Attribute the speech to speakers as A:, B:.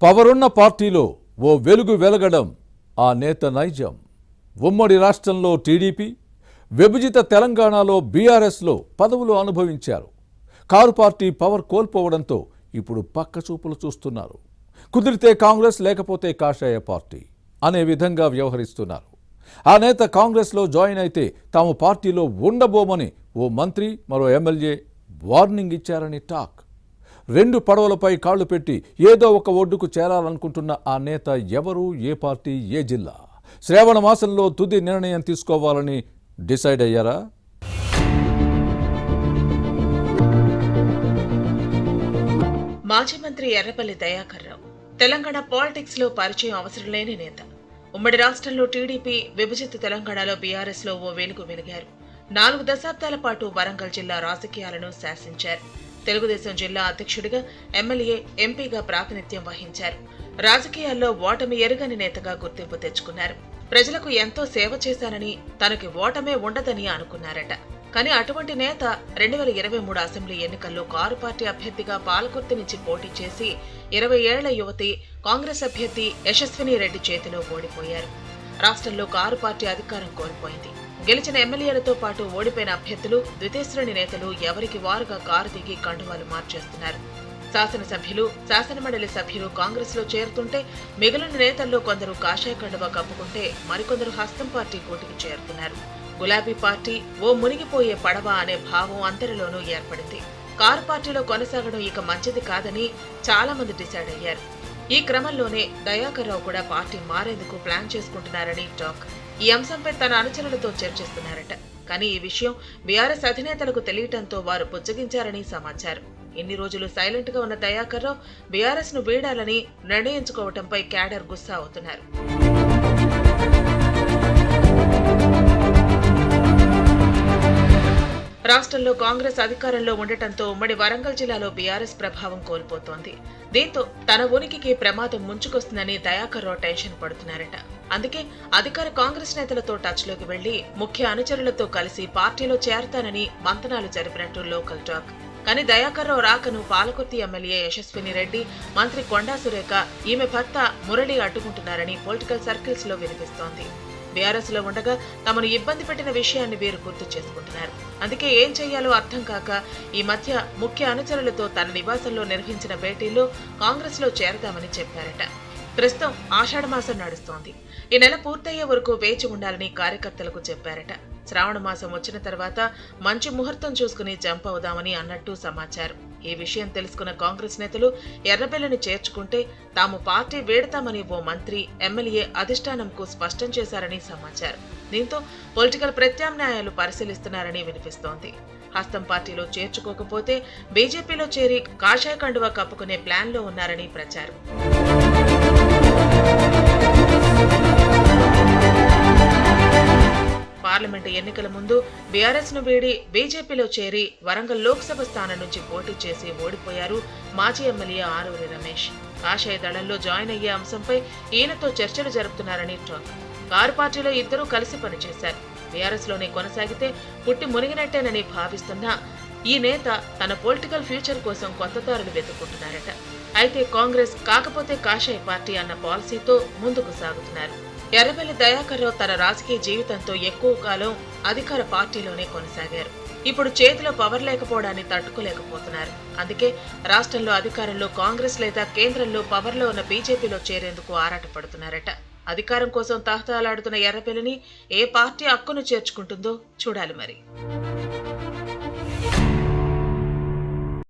A: పవరున్న పార్టీలో ఓ వెలుగు వెలగడం ఆ నేత నైజం. ఉమ్మడి రాష్ట్రంలో టీడీపీ, విభజిత తెలంగాణలో బీఆర్ఎస్లో పదవులు అనుభవించారు. కారు పార్టీ పవర్ కోల్పోవడంతో ఇప్పుడు పక్కచూపులు చూస్తున్నారు. కుదిరితే కాంగ్రెస్, లేకపోతే కాషాయ పార్టీ అనే విధంగా వ్యవహరిస్తున్నారు. ఆ నేత కాంగ్రెస్లో జాయిన్ అయితే తాము పార్టీలో ఉండబోమని ఓ మంత్రి, మరో ఎమ్మెల్యే వార్నింగ్ ఇచ్చారని టాక్. రెండు పడవలపై కాళ్లు పెట్టి ఏదో ఒక ఒడ్డుకు చేరాలనుకుంటున్న ఆ నేత ఎవరు, ఏ పార్టీ, ఏ జిల్లా? శ్రావణ మాసంలో తుది నిర్ణయం తీసుకోవాలని డిసైడ్ అయ్యారా?
B: మాజీ మంత్రి ఎర్రబెల్లి దయాకర్ రావు తెలంగాణ పాలిటిక్స్ లో పరిచయం అవసరం లేని నేత. ఉమ్మడి రాష్ట్రంలో టీడీపీ, విభజిత తెలంగాణలో బీఆర్ఎస్ లో ఓ వెలుగు వెలిగారు. 4 దశాబ్దాల పాటు వరంగల్ జిల్లా రాజకీయాలను శాసించారు. తెలుగుదేశం జిల్లా అధ్యక్షుడిగా, ఎమ్మెల్యే, ఎంపీగా ప్రాతినిధ్యం వహించారు. రాజకీయాల్లో ఓటమి ఎరుగని నేతగా గుర్తింపు తెచ్చుకున్నారు. ప్రజలకు ఎంతో సేవ చేశానని, తనకి ఓటమే ఉండదని అనుకున్నారట. కానీ అటువంటి నేత 2023 అసెంబ్లీ ఎన్నికల్లో కారు పార్టీ అభ్యర్థిగా పాలకుర్తి నుంచి పోటీ చేసి 20 ఏళ్ల యువతి కాంగ్రెస్ అభ్యర్థి యశస్విని రెడ్డి చేతిలో ఓడిపోయారు. రాష్ట్రంలో కారు పార్టీ అధికారం కోల్పోయింది. గెలిచిన ఎమ్మెల్యేలతో పాటు ఓడిపోయిన అభ్యర్థులు, ద్వితీయశ్రేణి నేతలు ఎవరికి వారుగా కారు దిగి కండువాలు మార్చేస్తున్నారు. శాసనసభ్యులు, శాసనమండలి సభ్యులు కాంగ్రెస్ లో చేరుతుంటే మిగిలిన నేతల్లో కొందరు కాషాయ కండువా కప్పుకుంటే మరికొందరు హస్తం పార్టీ కూటికి చేరుతున్నారు. గులాబీ పార్టీ ఓ మునిగిపోయే పడవ అనే భావం అందరిలోనూ ఏర్పడింది. కారు పార్టీలో కొనసాగడం ఇక మంచిది కాదని చాలా మంది డిసైడ్ అయ్యారు. ఈ క్రమంలోనే దయాకర్ రావు కూడా పార్టీ మారేందుకు ప్లాన్ చేసుకుంటున్నారని టాక్. ఈ అంశంపై తన అనుచరులతో చర్చిస్తున్నారట. కానీ ఈ విషయం బీఆర్ఎస్ అధినేతలకు తెలియటంతో వారు పుచ్చగించారని సమాచారం. ఇన్ని రోజులు సైలెంట్ గా ఉన్న దయాకర్ రావు బీఆర్ఎస్ ను వీడాలని నిర్ణయించుకోవడంపై క్యాడర్ గుస్సా అవుతున్నారు. రాష్ట్రంలో కాంగ్రెస్ అధికారంలో ఉండటంతో ఉమ్మడి వరంగల్ జిల్లాలో బీఆర్ఎస్ ప్రభావం కోల్పోతోంది. దీంతో తన ఉనికికి ప్రమాదం ముంచుకొస్తుందని దయాకర్ రావు టెన్షన్ పడుతున్నారట. అందుకే అధికార కాంగ్రెస్ నేతలతో టచ్ లోకి వెళ్లి ముఖ్య అనుచరులతో కలిసి పార్టీలో చేరతానని మంతనాలు జరిపినట్టు లోకల్ టాక్. కానీ దయాకర్ రావు రాకను పాలకుర్తి ఎమ్మెల్యే యశస్విని రెడ్డి, మంత్రి కొండా సురేఖ, ఈమె భర్త మురళి అడ్డుకుంటున్నారని పొలిటికల్ సర్కిల్స్ లో వినిపిస్తోంది. బీఆర్ఎస్ లో ఉండగా తమను ఇబ్బంది పెట్టిన విషయాన్ని వీరు గుర్తు చేసుకుంటున్నారు. అందుకే ఏం చెయ్యాలో అర్థం కాక ఈ మధ్య ముఖ్య అనుచరులతో తన నివాసంలో నిర్వహించిన భేటీల్లో కాంగ్రెస్ లో చేరదామని చెప్పారట. ప్రస్తుతం ఆషాఢ మాసం నడుస్తోంది. ఈ నెల పూర్తయ్యే వరకు వేచి ఉండాలని కార్యకర్తలకు చెప్పారట. శ్రావణ మాసం వచ్చిన తర్వాత మంచి ముహూర్తం చూసుకుని జంప్ అవుదామని అన్నట్టు సమాచారం. ఈ విషయం తెలుసుకున్న కాంగ్రెస్ నేతలు ఎర్రబెల్లిని చేర్చుకుంటే తాము పార్టీ వీడతామని ఓ మంత్రి, ఎమ్మెల్యే అధిష్టానంకు స్పష్టం చేశారని సమాచారం. దీంతో పొలిటికల్ ప్రత్యామ్నాయాలు పరిశీలిస్తున్నారని వినిపిస్తోంది. హస్తం పార్టీలో చేర్చుకోకపోతే బీజేపీలో చేరి కాషాయ కండువా కప్పుకునే ప్లాన్ లో ఉన్నారని ప్రచారం. పార్లమెంటు ఎన్నికల ముందు బీఆర్ఎస్ ను వీడి బీజేపీలో చేరి వరంగల్ లోక్సభ స్థానం నుంచి పోటీ చేసి ఓడిపోయారు మాజీ ఎమ్మెల్యే ఆరూరి రమేష్. కాషాయ దళంలో జాయిన్ అయ్యే అంశంపై ఈయనతో చర్చలు జరుపుతున్నారని టాక్. కారు పార్టీలో ఇద్దరూ కలిసి పనిచేశారు. బీఆర్ఎస్ లోనే కొనసాగితే పుట్టి మునిగినట్టేనని భావిస్తున్న ఈ నేత తన పొలిటికల్ ఫ్యూచర్ కోసం కొత్త దారులు వెతుక్కుంటున్నారట. అయితే కాంగ్రెస్, కాకపోతే కాషాయ పార్టీ అన్న పాలసీతో ముందుకు సాగుతున్నారు. ఎర్రబెల్లి దయాకర్ రావు తన రాజకీయ జీవితంతో ఎక్కువ కాలం అధికార పార్టీలోనే కొనసాగారు. ఇప్పుడు చేతిలో పవర్ లేకపోవడాన్ని తట్టుకోలేకపోతున్నారు. అందుకే రాష్ట్రంలో అధికారంలో కాంగ్రెస్ లేదా కేంద్రంలో పవర్లో ఉన్న బీజేపీలో చేరేందుకు ఆరాటపడుతున్నారట. అధికారం కోసం తహతలాడుతున్న ఎర్రబెల్లిని ఏ పార్టీ హక్కును చేర్చుకుంటుందో చూడాలి మరి.